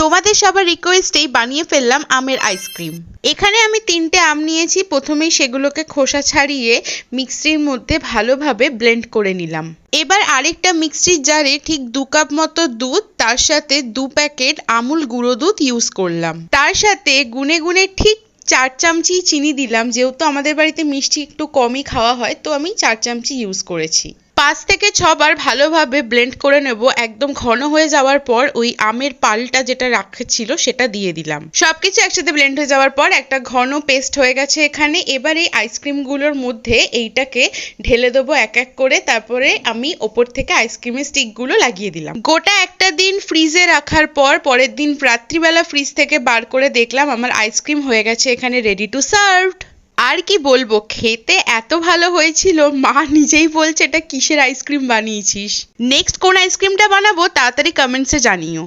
তোমাদের সবার রিকোয়েস্টেই বানিয়ে ফেললাম আমের আইসক্রিম। এখানে আমি 3টে আম নিয়েছি। প্রথমেই সেগুলোকে খোসা ছাড়িয়ে মিক্সির মধ্যে ভালোভাবে ব্লেন্ড করে নিলাম। এবার আরেকটা মিক্সির জারে ঠিক 2 কাপ মতো দুধ, তার সাথে 2 প্যাকেট আমুল গুঁড়ো দুধ ইউজ করলাম। তার সাথে গুনে গুনে ঠিক 4 চামচি চিনি দিলাম। যেহেতু আমাদের বাড়িতে মিষ্টি একটু কমই খাওয়া হয়, তো আমি 4 চামচি ইউজ করেছি। 5 থেকে 6 বার ভালোভাবে ব্লেন্ড করে নেব। একদম ঘন হয়ে যাওয়ার পর ওই আমের পালটা যেটা রাখা ছিল সেটা দিয়ে দিলাম। সবকিছু একসাথে ব্লেন্ড হয়ে যাওয়ার পর একটা ঘন পেস্ট হয়ে গেছে এখানে। এবার এই আইসক্রিমগুলোর মধ্যে এইটাকে ঢেলে দেবো এক এক করে। তারপরে আমি ওপর থেকে আইসক্রিমের স্টিকগুলো লাগিয়ে দিলাম। গোটা একটা দিন ফ্রিজে রাখার পর পরের দিন রাত্রিবেলা ফ্রিজ থেকে বার করে দেখলাম আমার আইসক্রিম হয়ে গেছে এখানে রেডি টু সার্ভড। আর কি বলবো, খেতে এত ভালো হয়েছিল, মা নিজেই বলছে এটা কিসের আইসক্রিম বানিয়েছিস। নেক্সট কোন আইসক্রিমটা বানাবো তাড়াতাড়ি কমেন্টসে জানিও।